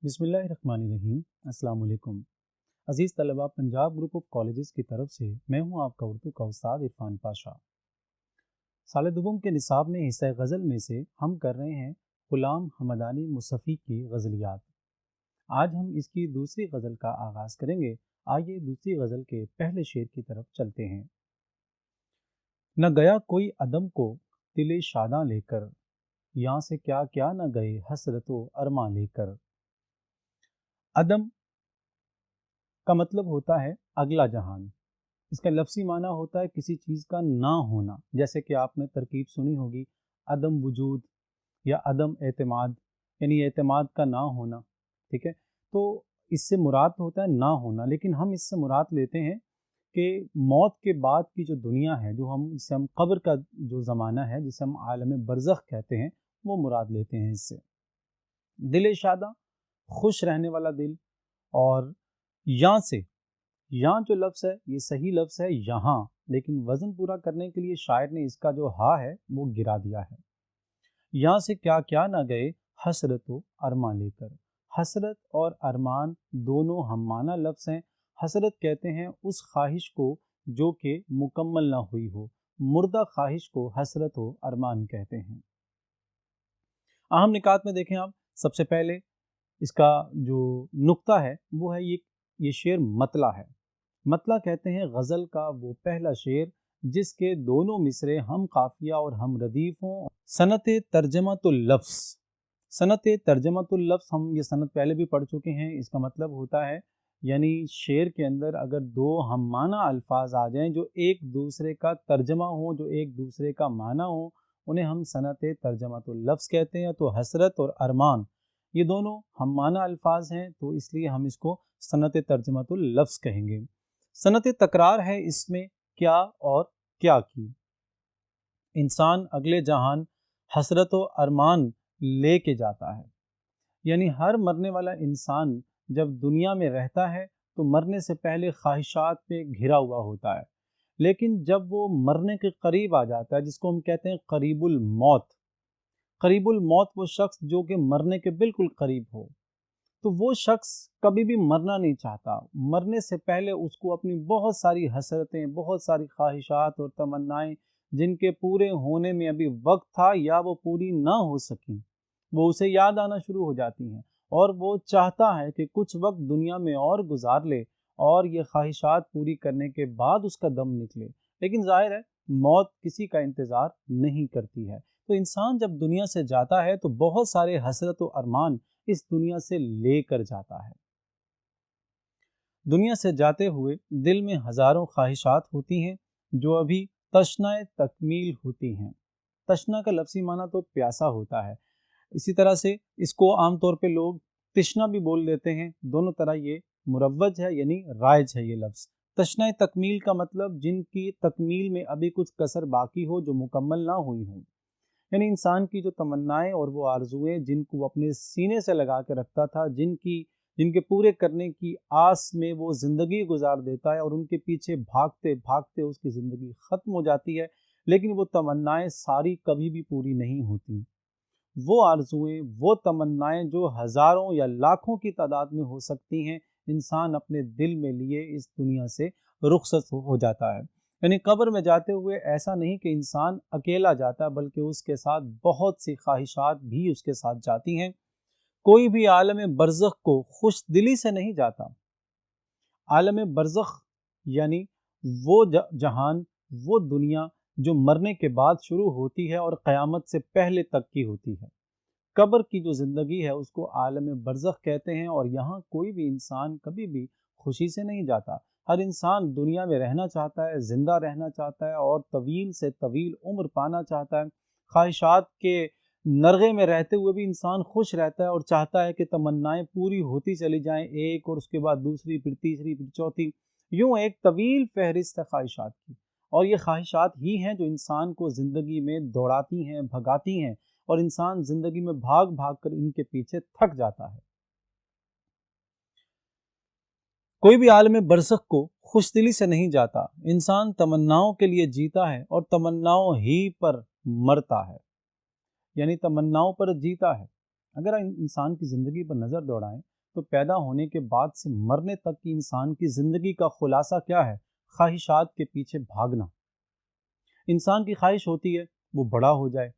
بسم اللہ الرحمن الرحیم۔ السلام علیکم عزیز طلباء، پنجاب گروپ آف کالجز کی طرف سے میں ہوں آپ کا اردو کا استاد عرفان پاشا۔ سال دوم کے نصاب میں حصہ غزل میں سے ہم کر رہے ہیں غلام حمدانی مصفی کی غزلیات۔ آج ہم اس کی دوسری غزل کا آغاز کریں گے۔ آئیے دوسری غزل کے پہلے شعر کی طرف چلتے ہیں۔ نہ گیا کوئی عدم کو دل شاداں لے کر، یہاں سے کیا کیا نہ گئے حسرت و ارماں لے کر۔ عدم کا مطلب ہوتا ہے اگلا جہان۔ اس کا لفظی معنی ہوتا ہے کسی چیز کا نہ ہونا، جیسے کہ آپ نے ترکیب سنی ہوگی عدم وجود یا عدم اعتماد، یعنی اعتماد کا نہ ہونا، ٹھیک ہے۔ تو اس سے مراد ہوتا ہے نہ ہونا، لیکن ہم اس سے مراد لیتے ہیں کہ موت کے بعد کی جو دنیا ہے، جسے ہم قبر کا جو زمانہ ہے، جسے ہم عالم برزخ کہتے ہیں، وہ مراد لیتے ہیں اس سے۔ دل شاداں، خوش رہنے والا دل، اور یہاں سے، یہاں جو لفظ ہے یہ صحیح لفظ ہے یہاں، لیکن وزن پورا کرنے کے لیے شاعر نے اس کا جو ہا ہے وہ گرا دیا ہے۔ یہاں سے کیا کیا نہ گئے حسرت و ارمان لے کر۔ حسرت اور ارمان دونوں ہم معنی لفظ ہیں۔ حسرت کہتے ہیں اس خواہش کو جو کہ مکمل نہ ہوئی ہو، مردہ خواہش کو حسرت و ارمان کہتے ہیں۔ اہم نکات میں دیکھیں آپ، سب سے پہلے اس کا جو نقطہ ہے وہ ہے یہ شعر مطلع ہے۔ مطلع کہتے ہیں غزل کا وہ پہلا شعر جس کے دونوں مصرے ہم قافیہ اور ہم ردیف ہوں۔ صنعت ترجمۃ اللفظ، صنعت ترجمۃ اللفظ، ہم یہ صنعت پہلے بھی پڑھ چکے ہیں۔ اس کا مطلب ہوتا ہے یعنی شعر کے اندر اگر دو ہم معنی الفاظ آ جائیں جو ایک دوسرے کا ترجمہ ہوں، جو ایک دوسرے کا معنی ہوں، انہیں ہم صنعت ترجمۃ اللفظ کہتے ہیں۔ تو حسرت اور ارمان یہ دونوں ہم معنی الفاظ ہیں، تو اس لیے ہم اس کو صنعت ترجمۃ اللفظ کہیں گے۔ صنعت تکرار ہے اس میں کیا اور کیا کی۔ انسان اگلے جہان حسرت و ارمان لے کے جاتا ہے، یعنی ہر مرنے والا انسان جب دنیا میں رہتا ہے تو مرنے سے پہلے خواہشات پہ گھرا ہوا ہوتا ہے، لیکن جب وہ مرنے کے قریب آ جاتا ہے، جس کو ہم کہتے ہیں قریب الموت، قریب الموت وہ شخص جو کہ مرنے کے بالکل قریب ہو، تو وہ شخص کبھی بھی مرنا نہیں چاہتا۔ مرنے سے پہلے اس کو اپنی بہت ساری حسرتیں، بہت ساری خواہشات اور تمنائیں جن کے پورے ہونے میں ابھی وقت تھا یا وہ پوری نہ ہو سکیں، وہ اسے یاد آنا شروع ہو جاتی ہیں، اور وہ چاہتا ہے کہ کچھ وقت دنیا میں اور گزار لے اور یہ خواہشات پوری کرنے کے بعد اس کا دم نکلے، لیکن ظاہر ہے موت کسی کا انتظار نہیں کرتی ہے۔ تو انسان جب دنیا سے جاتا ہے تو بہت سارے حسرت و ارمان اس دنیا سے لے کر جاتا ہے۔ دنیا سے جاتے ہوئے دل میں ہزاروں خواہشات ہوتی ہیں جو ابھی تشنہ تکمیل ہوتی ہیں۔ تشنہ کا لفظی معنی تو پیاسا ہوتا ہے، اسی طرح سے اس کو عام طور پہ لوگ تشنہ بھی بول دیتے ہیں، دونوں طرح یہ مروج ہے، یعنی رائج ہے یہ لفظ۔ تشنہ تکمیل کا مطلب جن کی تکمیل میں ابھی کچھ کسر باقی ہو، جو مکمل نہ ہوئی ہوں، یعنی انسان کی جو تمنائیں اور وہ آرزویں جن کو وہ اپنے سینے سے لگا کے رکھتا تھا، جن کے پورے کرنے کی آس میں وہ زندگی گزار دیتا ہے، اور ان کے پیچھے بھاگتے بھاگتے اس کی زندگی ختم ہو جاتی ہے، لیکن وہ تمنائیں ساری کبھی بھی پوری نہیں ہوتی۔ وہ آرزویں، وہ تمنائیں جو ہزاروں یا لاکھوں کی تعداد میں ہو سکتی ہیں، انسان اپنے دل میں لیے اس دنیا سے رخصت ہو جاتا ہے۔ یعنی قبر میں جاتے ہوئے ایسا نہیں کہ انسان اکیلا جاتا، بلکہ اس کے ساتھ بہت سی خواہشات بھی اس کے ساتھ جاتی ہیں۔ کوئی بھی عالم برزخ کو خوش دلی سے نہیں جاتا۔ عالم برزخ یعنی وہ جہان، وہ دنیا جو مرنے کے بعد شروع ہوتی ہے اور قیامت سے پہلے تک کی ہوتی ہے۔ قبر کی جو زندگی ہے اس کو عالم برزخ کہتے ہیں، اور یہاں کوئی بھی انسان کبھی بھی خوشی سے نہیں جاتا۔ ہر انسان دنیا میں رہنا چاہتا ہے، زندہ رہنا چاہتا ہے، اور طویل سے طویل عمر پانا چاہتا ہے۔ خواہشات کے نرغے میں رہتے ہوئے بھی انسان خوش رہتا ہے اور چاہتا ہے کہ تمنائیں پوری ہوتی چلی جائیں، ایک اور اس کے بعد دوسری، پھر تیسری، پھر چوتھی، یوں ایک طویل فہرست ہے خواہشات کی۔ اور یہ خواہشات ہی ہیں جو انسان کو زندگی میں دوڑاتی ہیں، بھگاتی ہیں، اور انسان زندگی میں بھاگ بھاگ کر ان کے پیچھے تھک جاتا ہے۔ کوئی بھی عالم برزخ کو خوش دلی سے نہیں جاتا۔ انسان تمناؤں کے لیے جیتا ہے اور تمناؤں ہی پر مرتا ہے، یعنی تمناؤں پر جیتا ہے۔ اگر انسان کی زندگی پر نظر دوڑائیں تو پیدا ہونے کے بعد سے مرنے تک کی انسان کی زندگی کا خلاصہ کیا ہے؟ خواہشات کے پیچھے بھاگنا۔ انسان کی خواہش ہوتی ہے وہ بڑا ہو جائے،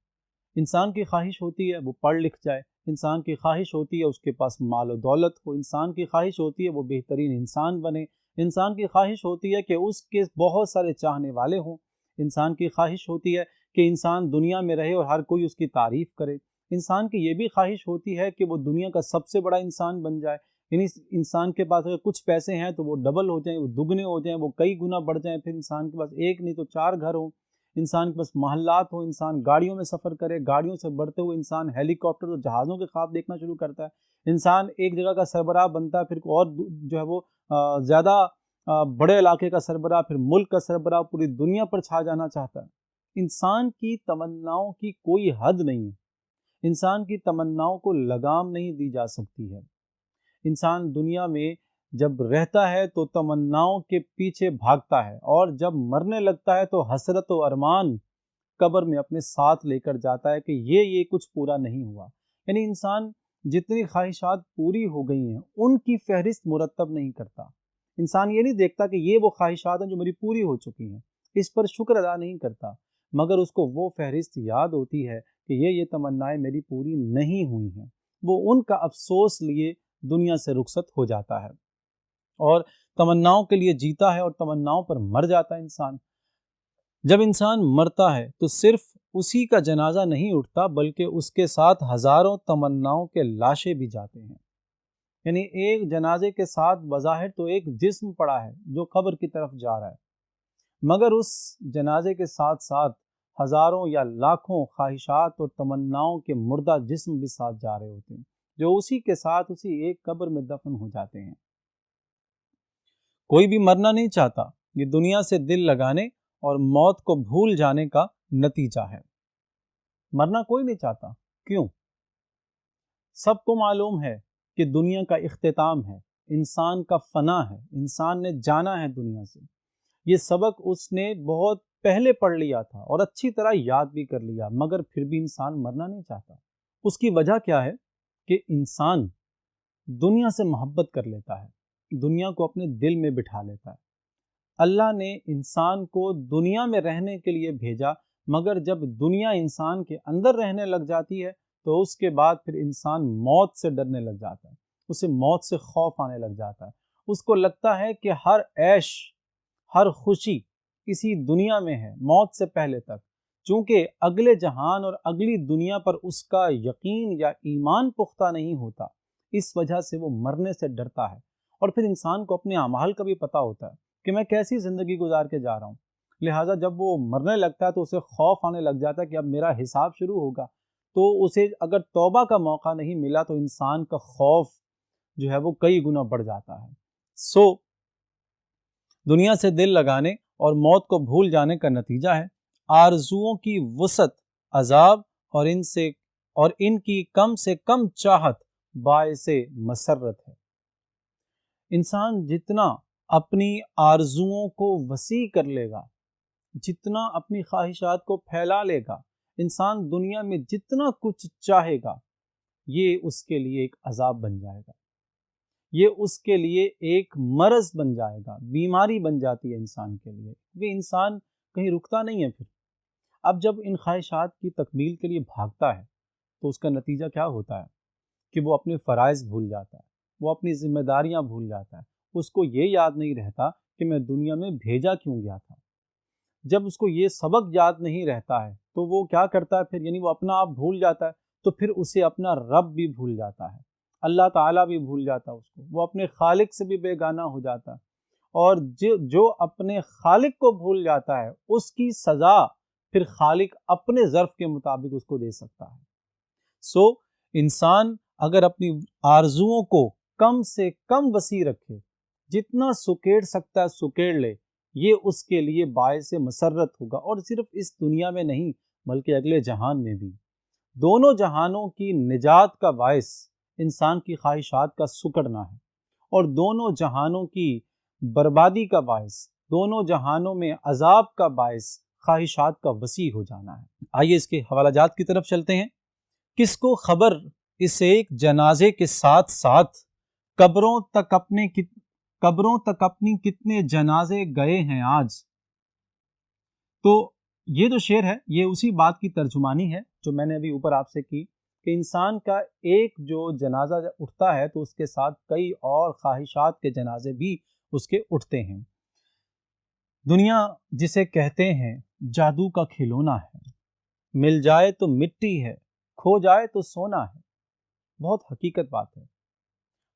انسان کی خواہش ہوتی ہے وہ پڑھ لکھ جائے، انسان کی خواہش ہوتی ہے اس کے پاس مال و دولت ہو، انسان کی خواہش ہوتی ہے وہ بہترین انسان بنے، انسان کی خواہش ہوتی ہے کہ اس کے بہت سارے چاہنے والے ہوں، انسان کی خواہش ہوتی ہے کہ انسان دنیا میں رہے اور ہر کوئی اس کی تعریف کرے، انسان کی یہ بھی خواہش ہوتی ہے کہ وہ دنیا کا سب سے بڑا انسان بن جائے، یعنی انسان کے پاس اگر کچھ پیسے ہیں تو وہ ڈبل ہو جائیں، وہ دگنے ہو جائیں، وہ کئی گنا بڑھ جائیں، پھر انسان کے پاس ایک نہیں تو 4 گھر ہوں، انسان کے پاس محلات ہو، انسان گاڑیوں میں سفر کرے، گاڑیوں سے بڑھتے ہوئے انسان ہیلی کاپٹر اور جہازوں کے خواب دیکھنا شروع کرتا ہے، انسان ایک جگہ کا سربراہ بنتا ہے، پھر اور جو ہے وہ زیادہ بڑے علاقے کا سربراہ، پھر ملک کا سربراہ، پوری دنیا پر چھا جانا چاہتا ہے۔ انسان کی تمناؤں کی کوئی حد نہیں ہے، انسان کی تمناؤں کو لگام نہیں دی جا سکتی ہے۔ انسان دنیا میں جب رہتا ہے تو تمناؤں کے پیچھے بھاگتا ہے، اور جب مرنے لگتا ہے تو حسرت و ارمان قبر میں اپنے ساتھ لے کر جاتا ہے کہ یہ کچھ پورا نہیں ہوا۔ یعنی انسان جتنی خواہشات پوری ہو گئی ہیں ان کی فہرست مرتب نہیں کرتا، انسان یہ نہیں دیکھتا کہ یہ وہ خواہشات ہیں جو میری پوری ہو چکی ہیں، اس پر شکر ادا نہیں کرتا، مگر اس کو وہ فہرست یاد ہوتی ہے کہ یہ تمنائیں میری پوری نہیں ہوئی ہیں، وہ ان کا افسوس لیے دنیا سے رخصت ہو جاتا ہے اور تمناؤں کے لیے جیتا ہے اور تمناؤں پر مر جاتا ہے انسان۔ جب انسان مرتا ہے تو صرف اسی کا جنازہ نہیں اٹھتا بلکہ اس کے ساتھ ہزاروں تمناؤں کے لاشیں بھی جاتے ہیں، یعنی ایک جنازے کے ساتھ بظاہر تو ایک جسم پڑا ہے جو قبر کی طرف جا رہا ہے، مگر اس جنازے کے ساتھ ساتھ ہزاروں یا لاکھوں خواہشات اور تمناؤں کے مردہ جسم بھی ساتھ جا رہے ہوتے ہیں جو اسی کے ساتھ اسی ایک قبر میں دفن ہو جاتے ہیں۔ کوئی بھی مرنا نہیں چاہتا، یہ دنیا سے دل لگانے اور موت کو بھول جانے کا نتیجہ ہے۔ مرنا کوئی نہیں چاہتا، کیوں؟ سب کو معلوم ہے کہ دنیا کا اختتام ہے، انسان کا فنا ہے، انسان نے جانا ہے دنیا سے۔ یہ سبق اس نے بہت پہلے پڑھ لیا تھا اور اچھی طرح یاد بھی کر لیا، مگر پھر بھی انسان مرنا نہیں چاہتا۔ اس کی وجہ کیا ہے کہ انسان دنیا سے محبت کر لیتا ہے، دنیا کو اپنے دل میں بٹھا لیتا ہے۔ اللہ نے انسان کو دنیا میں رہنے کے لیے بھیجا، مگر جب دنیا انسان کے اندر رہنے لگ جاتی ہے تو اس کے بعد پھر انسان موت سے ڈرنے لگ جاتا ہے، اسے موت سے خوف آنے لگ جاتا ہے، اس کو لگتا ہے کہ ہر عیش ہر خوشی اسی دنیا میں ہے موت سے پہلے تک، چونکہ اگلے جہان اور اگلی دنیا پر اس کا یقین یا ایمان پختہ نہیں ہوتا، اس وجہ سے وہ مرنے سے ڈرتا ہے۔ اور پھر انسان کو اپنے اعمال کا بھی پتہ ہوتا ہے کہ میں کیسی زندگی گزار کے جا رہا ہوں، لہٰذا جب وہ مرنے لگتا ہے تو اسے خوف آنے لگ جاتا ہے کہ اب میرا حساب شروع ہوگا، تو اسے اگر توبہ کا موقع نہیں ملا تو انسان کا خوف جو ہے وہ کئی گنا بڑھ جاتا ہے۔ دنیا سے دل لگانے اور موت کو بھول جانے کا نتیجہ ہے آرزوؤں کی وسعت، عذاب اور ان کی کم سے کم چاہت باعث مسرت ہے۔ انسان جتنا اپنی آرزوؤں کو وسیع کر لے گا، جتنا اپنی خواہشات کو پھیلا لے گا، انسان دنیا میں جتنا کچھ چاہے گا، یہ اس کے لیے ایک عذاب بن جائے گا، یہ اس کے لیے ایک مرض بن جائے گا، بیماری بن جاتی ہے انسان کے لیے، کیونکہ انسان کہیں رکتا نہیں ہے۔ پھر اب جب ان خواہشات کی تکمیل کے لیے بھاگتا ہے تو اس کا نتیجہ کیا ہوتا ہے کہ وہ اپنے فرائض بھول جاتا ہے، وہ اپنی ذمہ داریاں بھول جاتا ہے، اس کو یہ یاد نہیں رہتا کہ میں دنیا میں بھیجا کیوں گیا تھا۔ جب اس کو یہ سبق یاد نہیں رہتا ہے تو وہ کیا کرتا ہے پھر، یعنی وہ اپنا آپ بھول جاتا ہے، تو پھر اسے اپنا رب بھی بھول جاتا ہے، اللہ تعالیٰ بھی بھول جاتا ہے اس کو، وہ اپنے خالق سے بھی بے گانہ ہو جاتا ہے، اور جو اپنے خالق کو بھول جاتا ہے اس کی سزا پھر خالق اپنے ظرف کے مطابق اس کو دے سکتا ہے۔ انسان اگر اپنی آرزوؤں کو کم سے کم وسیع رکھے، جتنا سکیڑ سکتا ہے سکیڑ لے، یہ اس کے لیے باعث مسرت ہوگا، اور صرف اس دنیا میں نہیں بلکہ اگلے جہان میں بھی۔ دونوں جہانوں کی نجات کا باعث انسان کی خواہشات کا سکڑنا ہے، اور دونوں جہانوں کی بربادی کا باعث، دونوں جہانوں میں عذاب کا باعث خواہشات کا وسیع ہو جانا ہے۔ آئیے اس کے حوالہ جات کی طرف چلتے ہیں۔ کس کو خبر اس ایک جنازے کے ساتھ ساتھ قبروں تک اپنی کتنے جنازے گئے ہیں آج۔ تو یہ جو شعر ہے یہ اسی بات کی ترجمانی ہے جو میں نے ابھی اوپر آپ سے کی کہ انسان کا ایک جو جنازہ اٹھتا ہے تو اس کے ساتھ کئی اور خواہشات کے جنازے بھی اس کے اٹھتے ہیں۔ دنیا جسے کہتے ہیں جادو کا کھلونا ہے، مل جائے تو مٹی ہے، کھو جائے تو سونا ہے۔ بہت حقیقت بات ہے۔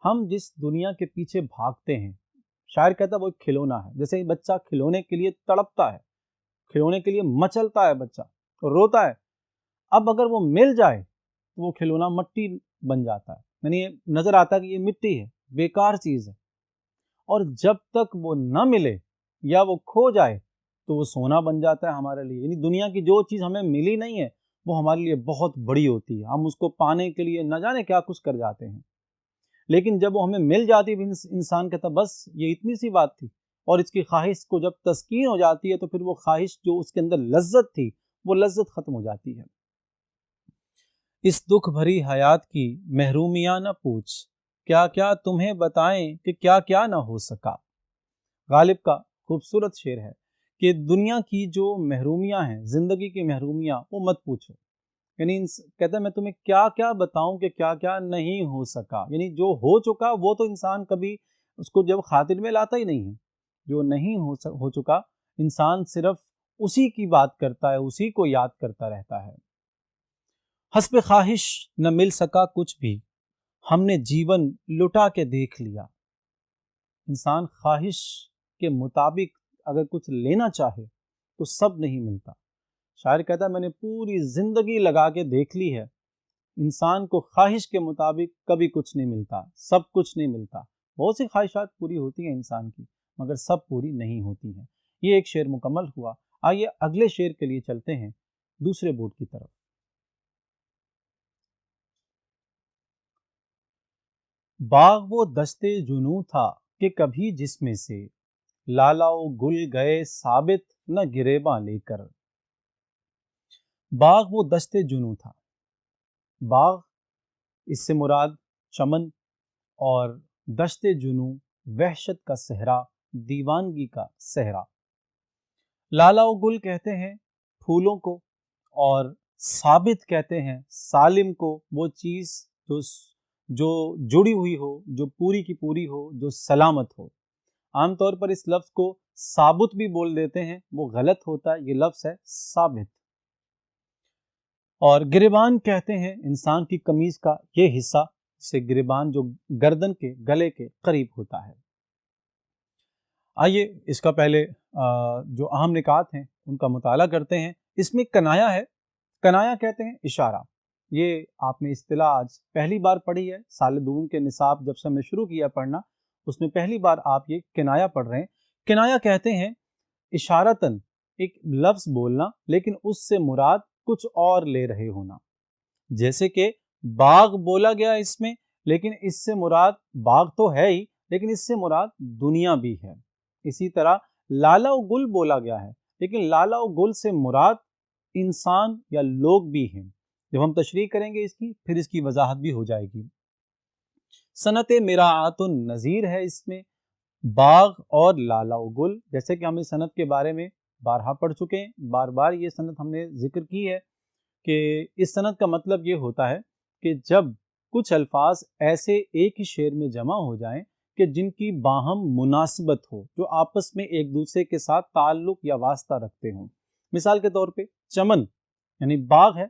ہم جس دنیا کے پیچھے بھاگتے ہیں، شاعر کہتا ہے وہ ایک کھلونا ہے۔ جیسے بچہ کھلونے کے لیے تڑپتا ہے، کھلونے کے لیے مچلتا ہے، بچہ روتا ہے، اب اگر وہ مل جائے تو وہ کھلونا مٹی بن جاتا ہے، یعنی نظر آتا ہے کہ یہ مٹی ہے، بیکار چیز ہے۔ اور جب تک وہ نہ ملے یا وہ کھو جائے تو وہ سونا بن جاتا ہے ہمارے لیے۔ یعنی دنیا کی جو چیز ہمیں ملی نہیں ہے وہ ہمارے لیے بہت بڑی ہوتی ہے، ہم اس کو پانے کے لیے نہ جانے کیا کچھ کر جاتے ہیں، لیکن جب وہ ہمیں مل جاتی ہے انسان کہتا بس یہ اتنی سی بات تھی، اور اس کی خواہش کو جب تسکین ہو جاتی ہے تو پھر وہ خواہش جو اس کے اندر لذت تھی وہ لذت ختم ہو جاتی ہے۔ اس دکھ بھری حیات کی محرومیاں نہ پوچھ، کیا کیا تمہیں بتائیں کہ کیا کیا نہ ہو سکا۔ غالب کا خوبصورت شعر ہے کہ دنیا کی جو محرومیاں ہیں، زندگی کی محرومیاں، وہ مت پوچھو۔ یعنی کہتا ہے میں تمہیں کیا کیا بتاؤں کہ کیا کیا نہیں ہو سکا، یعنی جو ہو چکا وہ تو انسان کبھی اس کو جب خاطر میں لاتا ہی نہیں ہے۔ جو نہیں ہو چکا انسان صرف اسی کی بات کرتا ہے، اسی کو یاد کرتا رہتا ہے۔ حسب خواہش نہ مل سکا کچھ بھی، ہم نے جیون لٹا کے دیکھ لیا۔ انسان خواہش کے مطابق اگر کچھ لینا چاہے تو سب نہیں ملتا۔ شاعر کہتا ہے میں نے پوری زندگی لگا کے دیکھ لی ہے، انسان کو خواہش کے مطابق کبھی کچھ نہیں ملتا، سب کچھ نہیں ملتا۔ بہت سی خواہشات پوری ہوتی ہیں انسان کی مگر سب پوری نہیں ہوتی ہیں۔ یہ ایک شعر مکمل ہوا۔ آئیے اگلے شعر کے لیے چلتے ہیں دوسرے بورڈ کی طرف۔ باغ وہ دشتے جنوں تھا کہ کبھی جس میں سے لالا و گل گئے ثابت نہ گریباں لے کر۔ باغ وہ دشتے جنوں تھا، باغ اس سے مراد چمن، اور دشتے جنوں وحشت کا صحرا، دیوانگی کا صحرا۔ لالا و گل کہتے ہیں پھولوں کو، اور ثابت کہتے ہیں سالم کو، وہ چیز جو جڑی ہوئی ہو، جو پوری کی پوری ہو، جو سلامت ہو۔ عام طور پر اس لفظ کو ثابت بھی بول دیتے ہیں، وہ غلط ہوتا ہے، یہ لفظ ہے ثابت۔ اور گریبان کہتے ہیں انسان کی قمیض کا یہ حصہ، جسے گریبان جو گردن کے گلے کے قریب ہوتا ہے۔ آئیے اس کا پہلے جو اہم نکات ہیں ان کا مطالعہ کرتے ہیں۔ اس میں کنایا ہے، کنایا کہتے ہیں اشارہ۔ یہ آپ نے اصطلاح آج پہلی بار پڑھی ہے، سال دوم کے نصاب جب سے ہم نے شروع کیا پڑھنا اس میں پہلی بار آپ یہ کنایا پڑھ رہے ہیں۔ کنایا کہتے ہیں اشارتاً ایک لفظ بولنا لیکن اس سے مراد کچھ اور لے رہے ہونا۔ جیسے کہ باغ بولا گیا اس میں، لیکن اس سے مراد باغ تو ہے ہی، لیکن اس سے مراد دنیا بھی ہے۔ اسی طرح لالا و گل بولا گیا ہے، لیکن لالا و گل سے مراد انسان یا لوگ بھی ہیں۔ جب ہم تشریح کریں گے اس کی، پھر اس کی وضاحت بھی ہو جائے گی۔ صنعت مراعات النظیر ہے اس میں، باغ اور لالا و گل، جیسے کہ ہم اس صنعت کے بارے میں بارہا پڑھ چکے ہیں، بار بار یہ صنعت ہم نے ذکر کی ہے کہ اس صنعت کا مطلب یہ ہوتا ہے کہ جب کچھ الفاظ ایسے ایک ہی شعر میں جمع ہو جائیں کہ جن کی باہم مناسبت ہو، جو آپس میں ایک دوسرے کے ساتھ تعلق یا واسطہ رکھتے ہوں۔ مثال کے طور پہ چمن یعنی باغ ہے،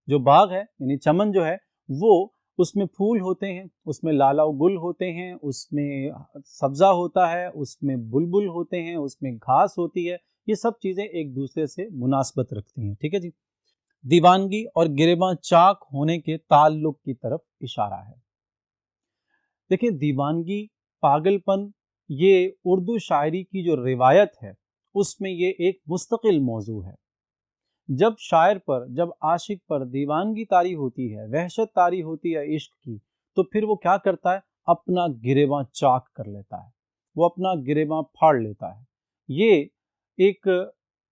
جو باغ ہے یعنی چمن جو ہے وہ اس میں پھول ہوتے ہیں، اس میں لالا و گل ہوتے ہیں، اس میں سبزہ ہوتا ہے، اس میں بلبل ہوتے ہیں، اس میں گھاس ہوتی ہے، یہ سب چیزیں ایک دوسرے سے مناسبت رکھتی ہیں۔ ٹھیک ہے جی۔ دیوانگی اور گریباں چاک ہونے کے تعلق کی طرف اشارہ ہے۔ دیکھیں دیوانگی، پاگل پن، یہ اردو شاعری کی جو روایت ہے اس میں یہ ایک مستقل موضوع ہے۔ جب شاعر پر، جب عاشق پر دیوانگی طاری ہوتی ہے، وحشت طاری ہوتی ہے عشق کی، تو پھر وہ کیا کرتا ہے؟ اپنا گریباں چاک کر لیتا ہے، وہ اپنا گریباں پھاڑ لیتا ہے۔ یہ ایک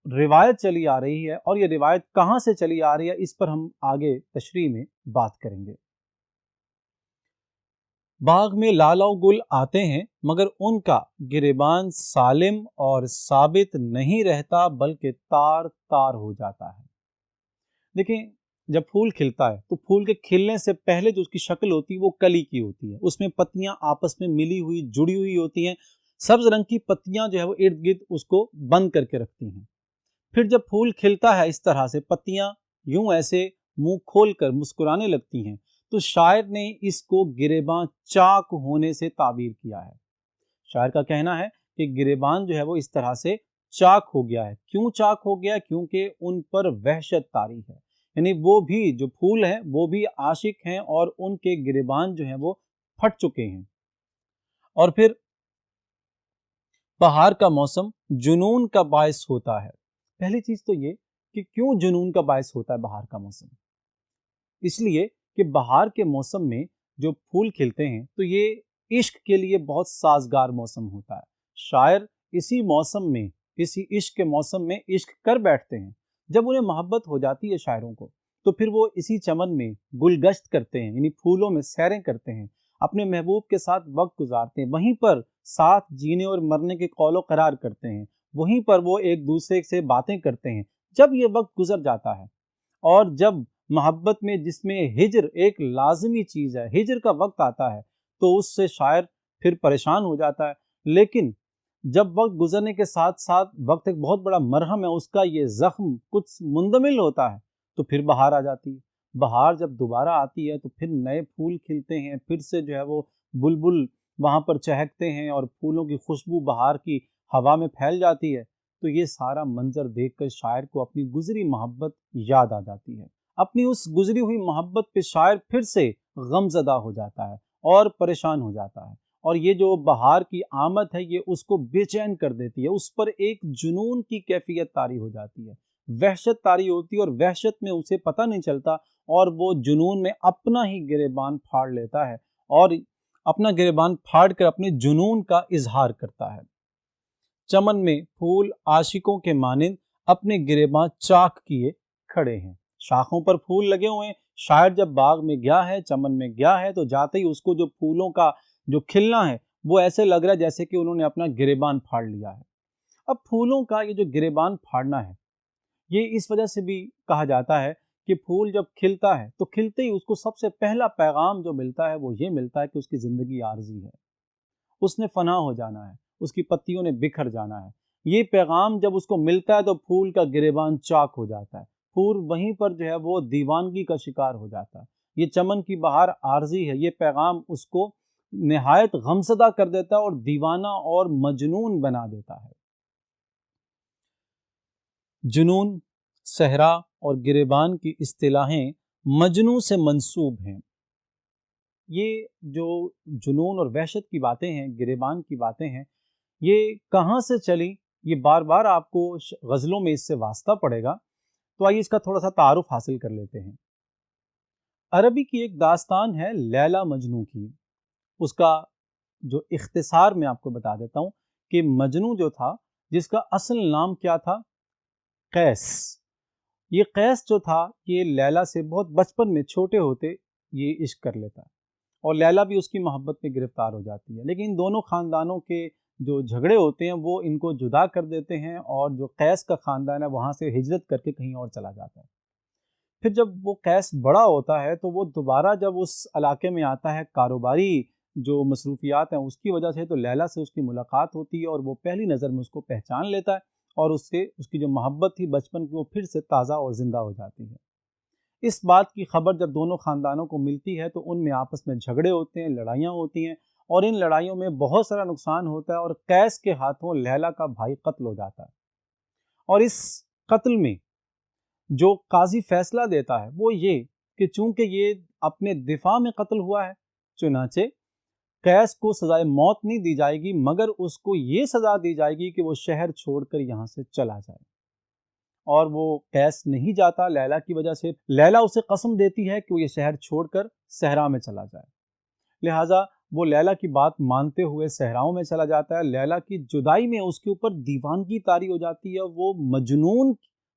روایت چلی آ رہی ہے اور یہ روایت کہاں سے چلی آ رہی ہے اس پر ہم آگے تشریح میں بات کریں گے۔ باغ میں لالا و گل آتے ہیں مگر ان کا گریبان سالم اور ثابت نہیں رہتا بلکہ تار تار ہو جاتا ہے۔ دیکھیں، جب پھول کھلتا ہے تو پھول کے کھلنے سے پہلے جو اس کی شکل ہوتی ہے وہ کلی کی ہوتی ہے، اس میں پتیاں آپس میں ملی ہوئی جڑی ہوئی ہوتی ہیں، سبز رنگ کی پتیاں جو ہے وہ ارد گرد اس کو بند کر کے رکھتی ہیں۔ پھر جب پھول کھلتا ہے اس طرح سے پتیاں یوں ایسے منہ کھول کر مسکرانے لگتی ہیں تو شاعر نے اس کو گریباں چاک ہونے سے تعبیر کیا ہے۔ شاعر کا کہنا ہے کہ گریبان جو ہے وہ اس طرح سے چاک ہو گیا ہے۔ کیوں چاک ہو گیا؟ کیونکہ ان پر وحشت طاری ہے، یعنی وہ بھی جو پھول ہیں وہ بھی عاشق ہیں اور ان کے گریبان جو ہیں وہ پھٹ چکے ہیں۔ اور پھر بہار کا موسم جنون کا باعث ہوتا ہے۔ پہلی چیز تو یہ کہ کیوں جنون کا باعث ہوتا ہے بہار کا موسم؟ اس لیے کہ بہار کے موسم میں جو پھول کھلتے ہیں تو یہ عشق کے لیے بہت سازگار موسم ہوتا ہے۔ شاعر اسی موسم میں، اسی عشق کے موسم میں عشق کر بیٹھتے ہیں۔ جب انہیں محبت ہو جاتی ہے شاعروں کو تو پھر وہ اسی چمن میں گل گشت کرتے ہیں، یعنی پھولوں میں سیریں کرتے ہیں، اپنے محبوب کے ساتھ وقت گزارتے ہیں، وہیں پر ساتھ جینے اور مرنے کے قول و قرار کرتے ہیں، وہیں پر وہ ایک دوسرے سے باتیں کرتے ہیں۔ جب یہ وقت گزر جاتا ہے اور جب محبت میں جس میں ہجر ایک لازمی چیز ہے، ہجر کا وقت آتا ہے تو اس سے شاعر پھر پریشان ہو جاتا ہے۔ لیکن جب وقت گزرنے کے ساتھ ساتھ وقت ایک بہت بڑا مرہم ہے، اس کا یہ زخم کچھ مندمل ہوتا ہے تو پھر بہار آ جاتی ہے۔ بہار جب دوبارہ آتی ہے تو پھر نئے پھول کھلتے ہیں، پھر سے جو ہے وہ بلبل وہاں پر چہکتے ہیں اور پھولوں کی خوشبو بہار کی ہوا میں پھیل جاتی ہے۔ تو یہ سارا منظر دیکھ کر شاعر کو اپنی گزری محبت یاد آ جاتی ہے۔ اپنی اس گزری ہوئی محبت پہ شاعر پھر سے غم زدہ ہو جاتا ہے اور پریشان ہو جاتا ہے، اور یہ جو بہار کی آمد ہے یہ اس کو بے چین کر دیتی ہے، اس پر ایک جنون کی کیفیت طاری ہو جاتی ہے، وحشت طاری ہوتی ہے، اور وحشت میں اسے پتہ نہیں چلتا اور وہ جنون میں اپنا ہی گریبان پھاڑ لیتا ہے اور اپنا گریبان پھاڑ کر اپنے جنون کا اظہار کرتا ہے۔ چمن میں پھول عاشقوں کے مانند اپنے گریباں چاک کیے کھڑے ہیں، شاخوں پر پھول لگے ہوئے ہیں۔ شاعر جب باغ میں گیا ہے، چمن میں گیا ہے تو جاتے ہی اس کو جو پھولوں کا جو کھلنا ہے وہ ایسے لگ رہا ہے جیسے کہ انہوں نے اپنا گریبان پھاڑ لیا ہے۔ اب پھولوں کا یہ جو گریبان پھاڑنا ہے یہ اس وجہ سے بھی کہا جاتا ہے کہ پھول جب کھلتا ہے تو کھلتے ہی اس کو سب سے پہلا پیغام جو ملتا ہے وہ یہ ملتا ہے کہ اس کی زندگی عارضی ہے، اس نے فنا ہو جانا ہے، اس کی پتیوں نے بکھر جانا ہے۔ یہ پیغام جب اس کو ملتا ہے تو پھول کا گریبان چاک ہو جاتا ہے، پھول وہیں پر جو ہے وہ دیوانگی کا شکار ہو جاتا ہے۔ یہ چمن کی بہار عارضی ہے، یہ پیغام اس کو نہایت غمزدہ کر دیتا ہے اور دیوانہ اور مجنون بنا دیتا ہے۔ جنون، صحرا اور گریبان کی اصطلاحیں مجنوں سے منسوب ہیں۔ یہ جو جنون اور وحشت کی باتیں ہیں، گریبان کی باتیں ہیں، یہ کہاں سے چلی؟ یہ بار بار آپ کو غزلوں میں اس سے واسطہ پڑے گا، تو آئیے اس کا تھوڑا سا تعارف حاصل کر لیتے ہیں۔ عربی کی ایک داستان ہے لیلا مجنوں کی، اس کا جو اختصار میں آپ کو بتا دیتا ہوں کہ مجنوں جو تھا، جس کا اصل نام کیا تھا؟ قیس۔ یہ قیس جو تھا یہ لیلا سے بہت بچپن میں چھوٹے ہوتے یہ عشق کر لیتا ہے اور لیلا بھی اس کی محبت میں گرفتار ہو جاتی ہے، لیکن ان دونوں خاندانوں کے جو جھگڑے ہوتے ہیں وہ ان کو جدا کر دیتے ہیں اور جو قیس کا خاندان ہے وہاں سے ہجرت کر کے کہیں اور چلا جاتا ہے۔ پھر جب وہ قیس بڑا ہوتا ہے تو وہ دوبارہ جب اس علاقے میں آتا ہے، کاروباری جو مصروفیات ہیں اس کی وجہ سے، تو لیلا سے اس کی ملاقات ہوتی ہے اور وہ پہلی نظر میں اس کو پہچان لیتا ہے اور اس سے اس کی جو محبت تھی بچپن کی وہ پھر سے تازہ اور زندہ ہو جاتی ہے۔ اس بات کی خبر جب دونوں خاندانوں کو ملتی ہے تو ان میں آپس میں جھگڑے ہوتے ہیں، لڑائیاں ہوتی ہیں اور ان لڑائیوں میں بہت سارا نقصان ہوتا ہے اور قیس کے ہاتھوں لیلا کا بھائی قتل ہو جاتا ہے۔ اور اس قتل میں جو قاضی فیصلہ دیتا ہے وہ یہ کہ چونکہ یہ اپنے دفاع میں قتل ہوا ہے، چنانچہ قیس کو سزائے موت نہیں دی جائے گی، مگر اس کو یہ سزا دی جائے گی کہ وہ شہر چھوڑ کر یہاں سے چلا جائے۔ اور وہ قیس نہیں جاتا لیلا کی وجہ سے۔ لیلا اسے قسم دیتی ہے کہ وہ یہ شہر چھوڑ کر صحرا میں چلا جائے، لہٰذا وہ لیلا کی بات مانتے ہوئے صحراؤں میں چلا جاتا ہے. لیلا کی جدائی میں اس کے اوپر دیوانگی طاری ہو جاتی ہے, وہ مجنون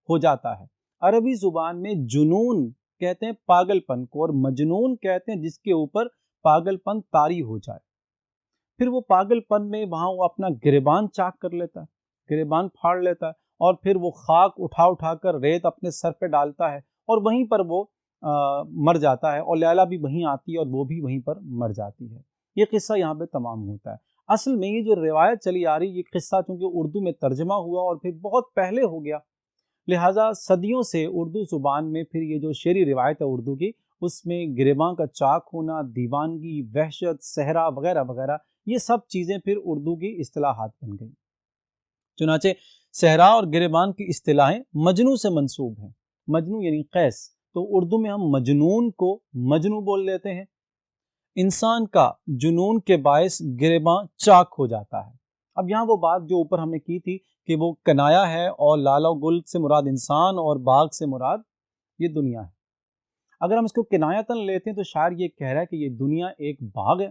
ہو جاتا ہے. عربی زبان میں جنون کہتے ہیں پاگل پن کو, اور مجنون کہتے ہیں جس کے اوپر پاگل پن طاری ہو جائے. پھر وہ پاگل پن میں وہاں وہ اپنا گریبان چاک کر لیتا ہے, گریبان پھاڑ لیتا ہے, اور پھر وہ خاک اٹھا کر ریت اپنے سر پہ ڈالتا ہے, اور وہیں پر وہ مر جاتا ہے, اور لیلا بھی وہیں آتی ہے اور وہ بھی وہیں پر مر جاتی ہے. یہ قصہ یہاں پہ تمام ہوتا ہے. اصل میں یہ جو روایت چلی آ رہی, یہ قصہ چونکہ اردو میں ترجمہ ہوا اور پھر بہت پہلے ہو گیا, لہٰذا صدیوں سے اردو زبان میں پھر یہ جو شعری روایت ہے اردو کی, اس میں گریباں کا چاک ہونا, دیوانگی, وحشت, صحرا وغیرہ وغیرہ, یہ سب چیزیں پھر اردو کی اصطلاحات بن گئیں. چنانچہ صحرا اور گریبان کی اصطلاحیں مجنو سے منسوب ہیں. مجنو یعنی قیس, تو اردو میں ہم مجنون کو مجنو بول لیتے ہیں. انسان کا جنون کے باعث گریباں چاک ہو جاتا ہے. اب یہاں وہ بات جو اوپر ہم نے کی تھی کہ وہ کنایا ہے, اور لالا و گل سے مراد انسان اور باغ سے مراد یہ دنیا ہے. اگر ہم اس کو کنایتاً لیتے ہیں تو شاعر یہ کہہ رہا ہے کہ یہ دنیا ایک باغ ہے,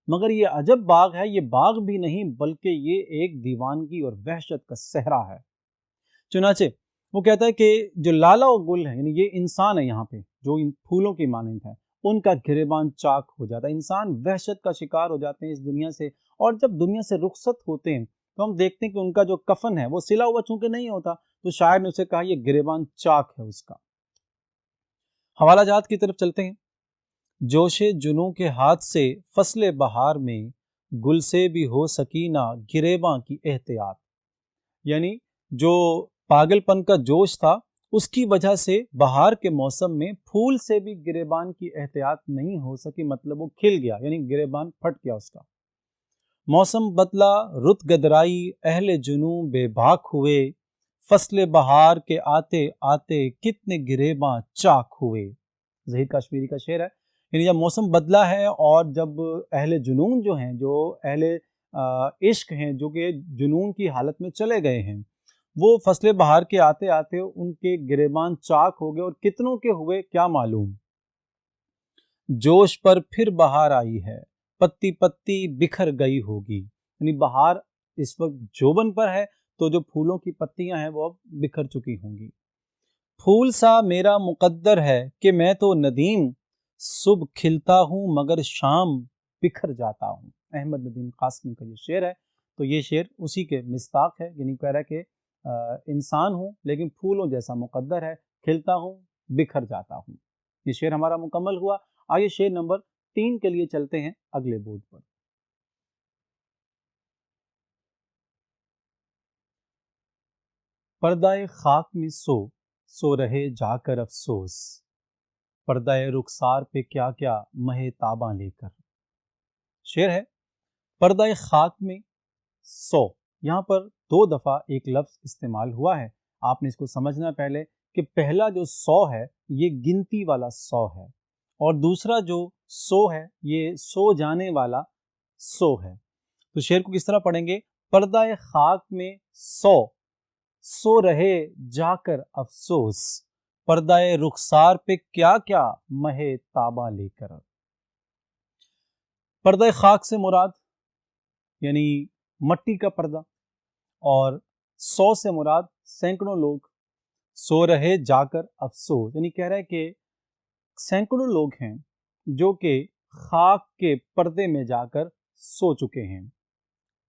مگر یہ عجب باغ ہے, یہ باغ بھی نہیں بلکہ یہ ایک دیوانگی اور وحشت کا صحرا ہے. چنانچہ وہ کہتا ہے کہ جو لالا و گل ہے, یعنی یہ انسان ہے یہاں پہ جو ان پھولوں کی مانند ہے, ان کا گریبان چاک ہو جاتا ہے. انسان وحشت کا شکار ہو جاتے ہیں اس دنیا سے, اور جب دنیا سے رخصت ہوتے ہیں تو ہم دیکھتے ہیں کہ ان کا جو کفن ہے وہ سلا ہوا چونکہ نہیں ہوتا, تو شاعر نے اسے کہا یہ گریبان چاک ہے اس کا. حوالہ جات کی طرف چلتے ہیں. جوش جنوں کے ہاتھ سے فصل بہار میں, گل سے بھی ہو سکینہ گریباں کی احتیاط. یعنی جو پاگل پن کا جوش تھا اس کی وجہ سے بہار کے موسم میں پھول سے بھی گریبان کی احتیاط نہیں ہو سکی, مطلب وہ کھل گیا, یعنی گریبان پھٹ گیا اس کا. موسم بدلا رت گدرائی اہل جنوں بے باک ہوئے, فصل بہار کے آتے آتے کتنے گریباں چاک ہوئے. ظہیر کشمیری کا شعر ہے. یعنی جب موسم بدلا ہے اور جب اہل جنون جو ہیں, جو اہل عشق ہیں, جو کہ جنون کی حالت میں چلے گئے ہیں, وہ فصل بہار کے آتے آتے ان کے گریبان چاک ہو گئے, اور کتنوں کے ہوئے کیا معلوم. جوش پر پھر بہار آئی ہے, پتی پتی بکھر گئی ہوگی. یعنی بہار اس وقت جوبن پر ہے, تو جو پھولوں کی پتیاں ہیں وہ اب بکھر چکی ہوں گی. پھول سا میرا مقدر ہے کہ میں تو ندیم, صبح کھلتا ہوں مگر شام بکھر جاتا ہوں. احمد ندیم قاسمی کا یہ شعر ہے. تو یہ شعر اسی کے مصداق ہے, یعنی کہہ رہا ہے کہ انسان ہوں لیکن پھولوں جیسا مقدر ہے, کھلتا ہوں بکھر جاتا ہوں. یہ شعر ہمارا مکمل ہوا. آئیے شعر نمبر 3 کے لیے چلتے ہیں اگلے بورڈ پر. پردہ خاک میں سو رہے جا کر افسوس, پردہ رخسار پہ کیا کیا مہ تاباں لے کر. شعر ہے پردہ خاک میں سو. یہاں پر 2 دفعہ ایک لفظ استعمال ہوا ہے. آپ نے اس کو سمجھنا پہلے کہ پہلا جو 100 ہے یہ گنتی والا 100 ہے, اور دوسرا جو 100 ہے یہ سو جانے والا 100 ہے. تو شعر کو کس طرح پڑھیں گے؟ پردہ خاک میں سو رہے جا کر افسوس, پردہ رخسار پہ کیا کیا مہ تاباں لے کر. پردہ خاک سے مراد یعنی مٹی کا پردہ, اور 100 سے مراد سینکڑوں لوگ. سو رہے جا کر افسوس یعنی کہہ رہے کہ سینکڑوں لوگ ہیں جو کہ خاک کے پردے میں جا کر سو چکے ہیں.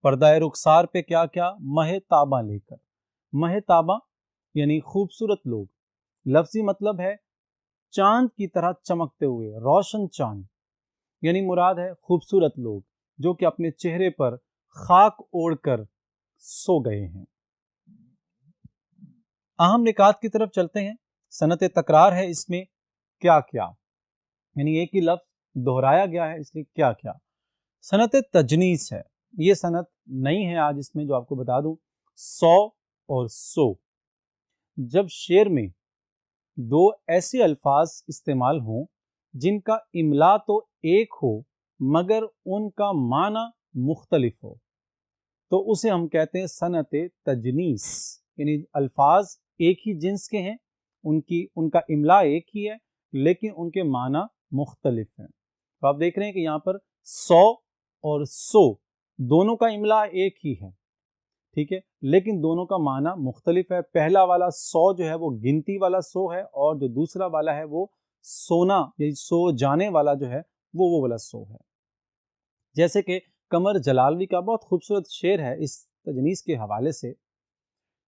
پردہ رخسار پہ کیا کیا مہ تاباں لے کر. مہ تاباں یعنی خوبصورت لوگ. لفظی مطلب ہے چاند کی طرح چمکتے ہوئے, روشن چاند. یعنی مراد ہے خوبصورت لوگ جو کہ اپنے چہرے پر خاک اوڑھ کر سو گئے ہیں. اہم نکات کی طرف چلتے ہیں. صنعت تکرار ہے اس میں کیا کیا, یعنی ایک ہی لفظ دہرایا گیا ہے اس لیے کیا کیا. صنعت تجنیس ہے, یہ صنعت نہیں ہے آج اس میں, جو آپ کو بتا دوں 100 اور 100. جب شعر میں 2 ایسے الفاظ استعمال ہوں جن کا املا تو ایک ہو مگر ان کا معنی مختلف ہو, تو اسے ہم کہتے ہیں صنعت تجنیس. یعنی الفاظ ایک ہی جنس کے ہیں, ان کا املا ایک ہی ہے لیکن ان کے معنی مختلف ہیں. تو آپ دیکھ رہے ہیں کہ یہاں پر 100 اور 100 دونوں کا املا ایک ہی ہے، ٹھیک ہے، لیکن دونوں کا معنی مختلف ہے۔ پہلا والا 100 جو ہے وہ گنتی والا 100 ہے، اور جو دوسرا والا ہے وہ سونا یعنی سو جانے والا جو ہے وہ والا 100 ہے۔ جیسے کہ قمر جلالوی کا بہت خوبصورت شعر ہے اس تجنیس کے حوالے سے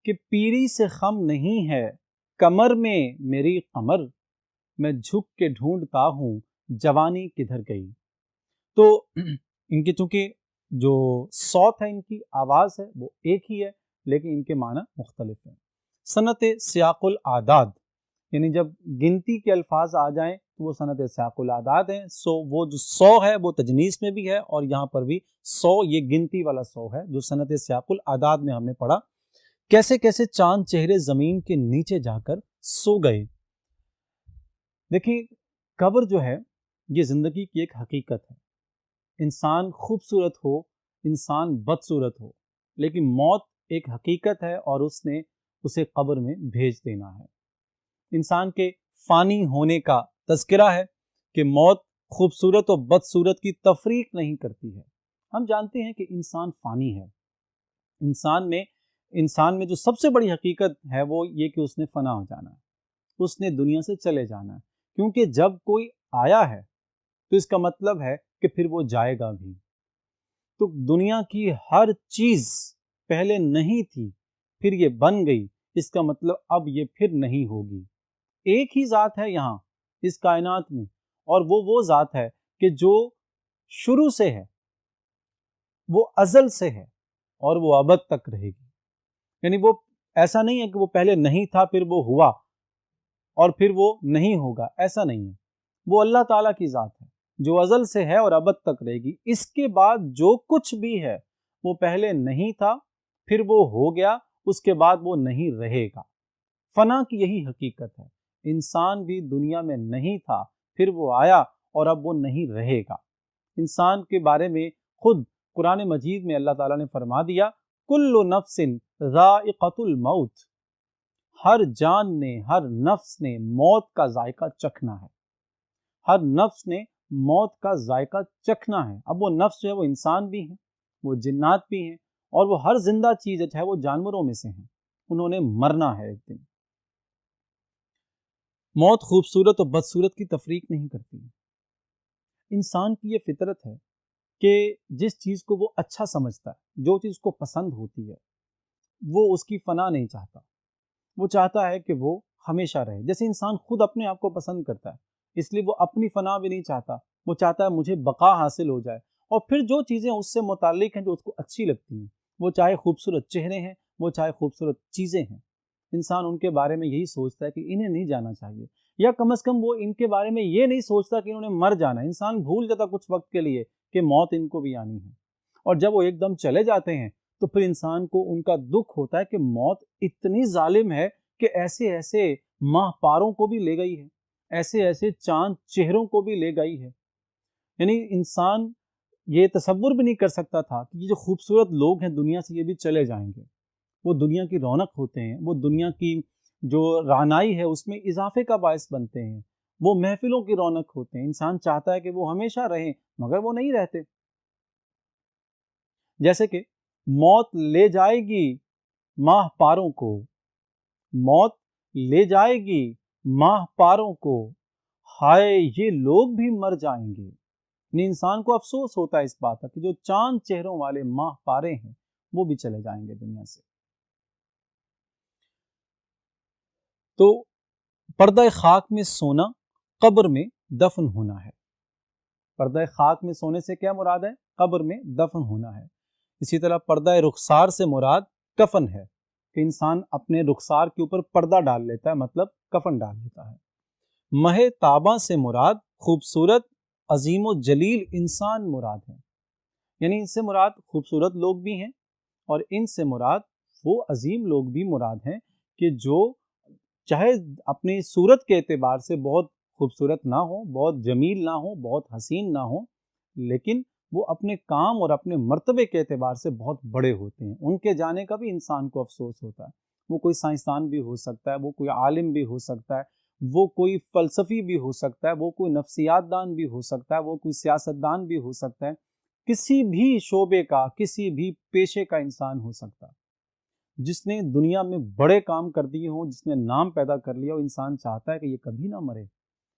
کہ پیری سے خم نہیں ہے کمر میں میری قمر، میں جھک کے ڈھونڈتا ہوں جوانی کدھر گئی۔ تو ان کے چونکہ جو صوت ہے، ان کی آواز ہے وہ ایک ہی ہے، لیکن ان کے معنی مختلف ہیں۔ صنعت سیاق العاداد یعنی جب گنتی کے الفاظ آ جائیں تو وہ صنعت سیاق العاداد ہیں۔ وہ جو 100 ہے وہ تجنیس میں بھی ہے، اور یہاں پر بھی 100 یہ گنتی والا 100 ہے جو صنعت سیاق العاداد میں ہم نے پڑھا۔ کیسے کیسے چاند چہرے زمین کے نیچے جا کر سو گئے۔ دیکھیں، قبر جو ہے یہ زندگی کی ایک حقیقت ہے۔ انسان خوبصورت ہو، انسان بدصورت ہو، لیکن موت ایک حقیقت ہے اور اس نے اسے قبر میں بھیج دینا ہے۔ انسان کے فانی ہونے کا تذکرہ ہے کہ موت خوبصورت اور بدصورت کی تفریق نہیں کرتی ہے۔ ہم جانتے ہیں کہ انسان فانی ہے۔ انسان میں جو سب سے بڑی حقیقت ہے وہ یہ کہ اس نے فنا ہو جانا ہے، اس نے دنیا سے چلے جانا ہے، کیونکہ جب کوئی آیا ہے تو اس کا مطلب ہے کہ پھر وہ جائے گا بھی۔ تو دنیا کی ہر چیز پہلے نہیں تھی، پھر یہ بن گئی، اس کا مطلب اب یہ پھر نہیں ہوگی۔ ایک ہی ذات ہے یہاں اس کائنات میں، اور وہ ذات ہے کہ جو شروع سے ہے، وہ ازل سے ہے، اور وہ ابد تک رہے گی۔ یعنی وہ ایسا نہیں ہے کہ وہ پہلے نہیں تھا پھر وہ ہوا اور پھر وہ نہیں ہوگا، ایسا نہیں ہے۔ وہ اللہ تعالیٰ کی ذات ہے جو ازل سے ہے اور ابد تک رہے گی۔ اس کے بعد جو کچھ بھی ہے وہ پہلے نہیں تھا، پھر وہ ہو گیا، اس کے بعد وہ نہیں رہے گا۔ فنا کی یہی حقیقت ہے۔ انسان بھی دنیا میں نہیں تھا، پھر وہ آیا اور اب وہ نہیں رہے گا۔ انسان کے بارے میں خود قرآن مجید میں اللہ تعالیٰ نے فرما دیا، کل نفس ذائقۃ الموت، ہر جان نے، ہر نفس نے موت کا ذائقہ چکھنا ہے۔ ہر نفس نے موت کا ذائقہ چکھنا ہے۔ اب وہ نفس جو ہے وہ انسان بھی ہیں، وہ جنات بھی ہیں، اور وہ ہر زندہ چیز ہے وہ جانوروں میں سے ہیں، انہوں نے مرنا ہے ایک دن۔ موت خوبصورت اور بدصورت کی تفریق نہیں کرتی۔ انسان کی یہ فطرت ہے کہ جس چیز کو وہ اچھا سمجھتا ہے، جو چیز کو پسند ہوتی ہے، وہ اس کی فنا نہیں چاہتا، وہ چاہتا ہے کہ وہ ہمیشہ رہے۔ جیسے انسان خود اپنے آپ کو پسند کرتا ہے، اس لیے وہ اپنی فنا بھی نہیں چاہتا، وہ چاہتا ہے مجھے بقا حاصل ہو جائے، اور پھر جو چیزیں اس سے متعلق ہیں جو اس کو اچھی لگتی ہیں، وہ چاہے خوبصورت چہرے ہیں، وہ چاہے خوبصورت چیزیں ہیں، انسان ان کے بارے میں یہی سوچتا ہے کہ انہیں نہیں جانا چاہیے، یا کم از کم وہ ان کے بارے میں یہ نہیں سوچتا کہ انہوں نے مر جانا ہے۔ انسان بھول جاتا کچھ وقت کے لیے کہ موت ان کو بھی آنی ہے، اور جب وہ ایک دم چلے جاتے ہیں تو پھر انسان کو ان کا دکھ ہوتا ہے کہ موت اتنی ظالم ہے کہ ایسے ایسے ماہ پاروں کو بھی لے گئی ہے، ایسے ایسے چاند چہروں کو بھی لے گئی ہے۔ یعنی انسان یہ تصور بھی نہیں کر سکتا تھا کہ یہ جو خوبصورت لوگ ہیں دنیا سے، یہ بھی چلے جائیں گے۔ وہ دنیا کی رونق ہوتے ہیں، وہ دنیا کی جو رعنائی ہے اس میں اضافے کا باعث بنتے ہیں، وہ محفلوں کی رونق ہوتے ہیں۔ انسان چاہتا ہے کہ وہ ہمیشہ رہیں، مگر وہ نہیں رہتے۔ جیسے کہ موت لے جائے گی ماہ پاروں کو، موت لے جائے گی ماہ پاروں کو، ہائے یہ لوگ بھی مر جائیں گے۔ یعنی انسان کو افسوس ہوتا ہے اس بات کا کہ جو چاند چہروں والے ماہ پارے ہیں وہ بھی چلے جائیں گے دنیا سے۔ تو پردہ خاک میں سونا، قبر میں دفن ہونا ہے۔ پردہ خاک میں سونے سے کیا مراد ہے؟ قبر میں دفن ہونا ہے۔ اسی طرح پردہ رخسار سے مراد کفن ہے، کہ انسان اپنے رخسار کے اوپر پردہ ڈال لیتا ہے، مطلب کفن ڈال لیتا ہے۔ مہ تاباں سے مراد خوبصورت عظیم و جلیل انسان مراد ہے، یعنی ان سے مراد خوبصورت لوگ بھی ہیں، اور ان سے مراد وہ عظیم لوگ بھی مراد ہیں کہ جو چاہے اپنی صورت کے اعتبار سے بہت خوبصورت نہ ہو، بہت جمیل نہ ہو، بہت حسین نہ ہو، لیکن وہ اپنے کام اور اپنے مرتبے کے اعتبار سے بہت بڑے ہوتے ہیں۔ ان کے جانے کا بھی انسان کو افسوس ہوتا ہے۔ وہ کوئی سائنسدان بھی ہو سکتا ہے، وہ کوئی عالم بھی ہو سکتا ہے، وہ کوئی فلسفی بھی ہو سکتا ہے، وہ کوئی نفسیات دان بھی ہو سکتا ہے، وہ کوئی سیاست دان بھی ہو سکتا ہے، کسی بھی شعبے کا، کسی بھی پیشے کا انسان ہو سکتا ہے، جس نے دنیا میں بڑے کام کر دیے ہوں، جس نے نام پیدا کر لیا، وہ انسان چاہتا ہے کہ یہ کبھی نہ مرے۔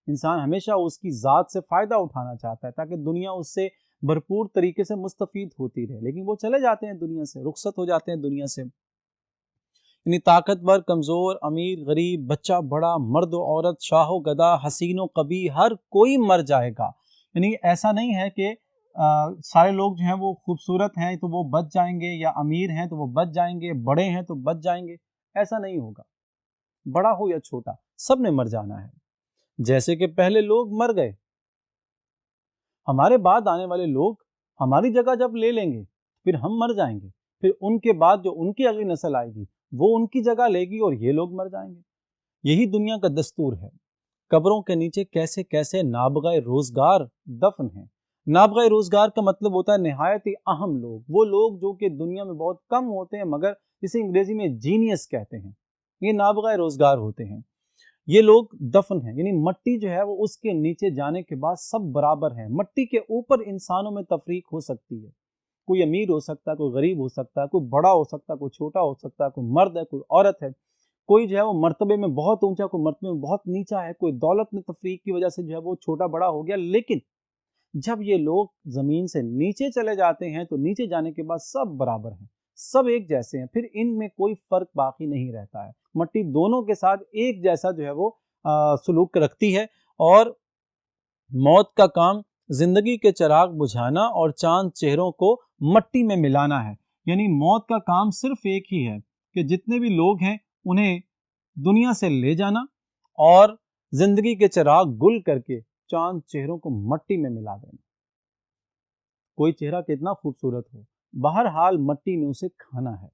انسان ہمیشہ اس کی ذات سے فائدہ اٹھانا چاہتا ہے تاکہ دنیا اس سے بھرپور طریقے سے مستفید ہوتی رہے، لیکن وہ چلے جاتے ہیں دنیا سے، رخصت ہو جاتے ہیں دنیا سے۔ یعنی طاقتور، کمزور، امیر، غریب، بچہ بڑا، مرد و عورت، شاہ و گدا، حسین و قبیح، ہر کوئی مر جائے گا۔ یعنی ایسا نہیں ہے کہ سارے لوگ جو ہیں وہ خوبصورت ہیں تو وہ بچ جائیں گے، یا امیر ہیں تو وہ بچ جائیں گے، بڑے ہیں تو بچ جائیں گے، ایسا نہیں ہوگا۔ بڑا ہو یا چھوٹا، سب نے مر جانا ہے۔ جیسے کہ پہلے لوگ مر گئے، ہمارے بعد آنے والے لوگ ہماری جگہ جب لے لیں گے پھر ہم مر جائیں گے، پھر ان کے بعد جو ان کی اگلی نسل آئے گی وہ ان کی جگہ لے گی اور یہ لوگ مر جائیں گے۔ یہی دنیا کا دستور ہے۔ قبروں کے نیچے کیسے کیسے نابغہ روزگار دفن ہیں۔ نابغہ روزگار کا مطلب ہوتا ہے نہایت ہی اہم لوگ، وہ لوگ جو کہ دنیا میں بہت کم ہوتے ہیں مگر جسے انگریزی میں جینیس کہتے ہیں، یہ نابغہ روزگار ہوتے ہیں۔ یہ لوگ دفن ہیں، یعنی مٹی جو ہے وہ اس کے نیچے جانے کے بعد سب برابر ہیں۔ مٹی کے اوپر انسانوں میں تفریق ہو سکتی ہے، کوئی امیر ہو سکتا ہے، کوئی غریب ہو سکتا ہے، کوئی بڑا ہو سکتا ہے، کوئی چھوٹا ہو سکتا ہے، کوئی مرد ہے، کوئی عورت ہے، کوئی جو ہے وہ مرتبے میں بہت اونچا، کوئی مرتبے میں بہت نیچا ہے، کوئی دولت میں تفریق کی وجہ سے جو ہے وہ چھوٹا بڑا ہو گیا۔ لیکن جب یہ لوگ زمین سے نیچے چلے جاتے ہیں تو نیچے جانے کے بعد سب برابر ہیں، سب ایک جیسے ہیں، پھر ان میں کوئی فرق باقی نہیں رہتا ہے۔ مٹی دونوں کے ساتھ ایک جیسا جو ہے وہ سلوک رکھتی ہے، اور موت کا کام زندگی کے چراغ بجھانا اور چاند چہروں کو مٹی میں ملانا ہے۔ یعنی موت کا کام صرف ایک ہی ہے کہ جتنے بھی لوگ ہیں انہیں دنیا سے لے جانا اور زندگی کے چراغ گل کر کے چاند چہروں کو مٹی میں ملا دینا۔ کوئی چہرہ کتنا خوبصورت ہو، بہرحال مٹی نے اسے کھانا ہے۔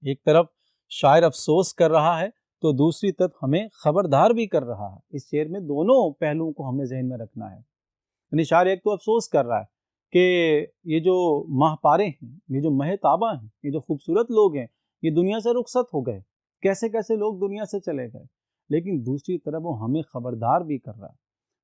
ایک طرف شاعر افسوس کر رہا ہے تو دوسری طرف ہمیں خبردار بھی کر رہا ہے۔ اس شعر میں دونوں پہلوؤں کو ہم نے ذہن میں رکھنا ہے۔ یعنی شاعر ایک تو افسوس کر رہا ہے کہ یہ جو ماہ پارے ہیں، یہ جو مہ تابہ ہیں، یہ جو خوبصورت لوگ ہیں، یہ دنیا سے رخصت ہو گئے، کیسے کیسے لوگ دنیا سے چلے گئے۔ لیکن دوسری طرف وہ ہمیں خبردار بھی کر رہا ہے،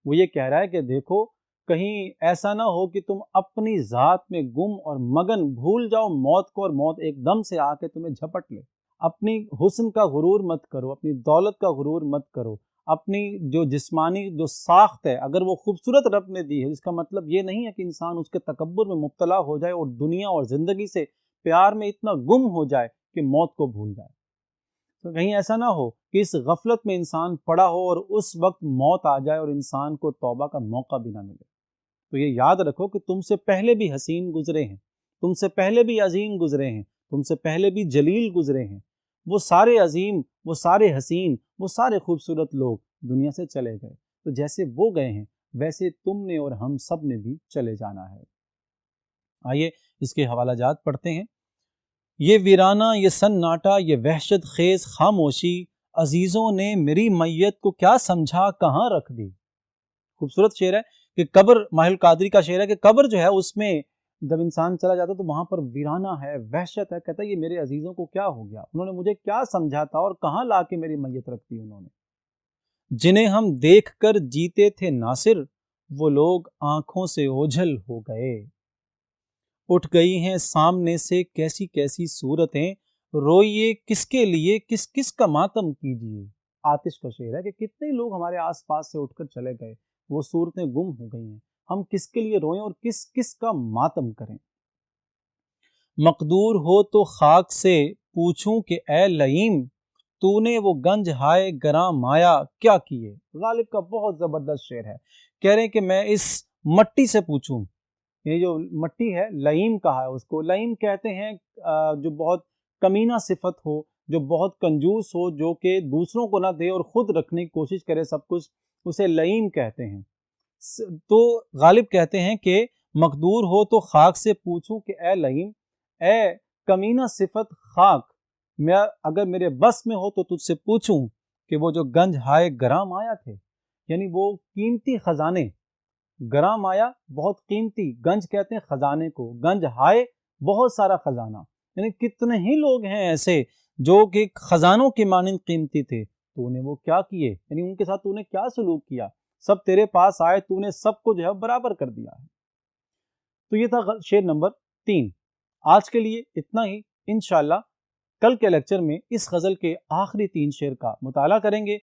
وہ یہ کہہ رہا ہے کہ دیکھو کہیں ایسا نہ ہو کہ تم اپنی ذات میں گم اور مگن بھول جاؤ موت کو، اور موت ایک دم سے آ کے تمہیں جھپٹ لے۔ اپنی حسن کا غرور مت کرو، اپنی دولت کا غرور مت کرو، اپنی جو جسمانی جو ساخت ہے اگر وہ خوبصورت رب نے دی ہے، اس کا مطلب یہ نہیں ہے کہ انسان اس کے تکبر میں مبتلا ہو جائے اور دنیا اور زندگی سے پیار میں اتنا گم ہو جائے کہ موت کو بھول جائے۔ تو کہیں ایسا نہ ہو کہ اس غفلت میں انسان پڑا ہو اور اس وقت موت آ جائے اور انسان کو توبہ کا موقع بھی نہ ملے۔ تو یہ یاد رکھو کہ تم سے پہلے بھی حسین گزرے ہیں، تم سے پہلے بھی عظیم گزرے ہیں، تم سے پہلے بھی جلیل گزرے ہیں۔ وہ سارے عظیم، وہ سارے حسین، وہ سارے خوبصورت لوگ دنیا سے چلے گئے، تو جیسے وہ گئے ہیں ویسے تم نے اور ہم سب نے بھی چلے جانا ہے۔ آئیے اس کے حوالہ جات پڑھتے ہیں۔ یہ ویرانہ، یہ سناٹا، یہ وحشت خیز خاموشی، عزیزوں نے میری میت کو کیا سمجھا کہاں رکھ دی۔ خوبصورت شعر ہے کہ قبر، ماہر القادری کا شعر ہے کہ قبر جو ہے اس میں جب انسان چلا جاتا ہے تو وہاں پر ویرانہ ہے، وحشت ہے، کہتا ہے یہ میرے عزیزوں کو کیا ہو گیا، انہوں نے مجھے کیا سمجھا تھا اور کہاں لا کے میری میت رکھ دی انہوں نے۔ جنہیں ہم دیکھ کر جیتے تھے ناصر، وہ لوگ آنکھوں سے اوجھل ہو گئے۔ اٹھ گئی ہیں سامنے سے کیسی کیسی صورتیں، روئیے کس کے لیے، کس کس کا ماتم کیجیے۔ آتش کا شعر ہے کہ کتنے لوگ ہمارے آس پاس سے اٹھ کر چلے گئے، وہ صورتیں گم ہو گئی ہیں، ہم کس کے لیے روئیں اور کس کس کا ماتم کریں۔ مقدور ہو تو خاک سے پوچھوں کہ اے لئیم، تو نے وہ گنج ہائے گراں مایا کیا کیے۔ غالب کا بہت زبردست شعر ہے، کہہ رہے ہیں کہ میں اس مٹی سے پوچھوں، یہ جو مٹی ہے لئیم کہا ہے اس کو، لئیم کہتے ہیں جو بہت کمینہ صفت ہو، جو بہت کنجوس ہو، جو کہ دوسروں کو نہ دے اور خود رکھنے کی کوشش کرے سب کچھ، اسے لئیم کہتے ہیں۔ تو غالب کہتے ہیں کہ مقدور ہو تو خاک سے پوچھوں کہ اے لئیم، اے کمینہ صفت خاک، میں اگر میرے بس میں ہو تو تجھ سے پوچھوں کہ وہ جو گنج ہائے گراں مایا تھے، یعنی وہ قیمتی خزانے، گراں مایا بہت قیمتی، گنج کہتے ہیں خزانے کو، گنج ہائے بہت سارا خزانہ، یعنی کتنے ہی لوگ ہیں ایسے جو کہ خزانوں کے مانند قیمتی تھے، تو نے وہ کیا کیے، یعنی ان کے ساتھ تو نے کیا سلوک کیا، سب تیرے پاس آئے، تو نے سب کو جو ہے برابر کر دیا ہے۔ تو یہ تھا شعر نمبر 3۔ آج کے لیے اتنا ہی، انشاءاللہ کل کے لیکچر میں اس غزل کے آخری 3 شعر کا مطالعہ کریں گے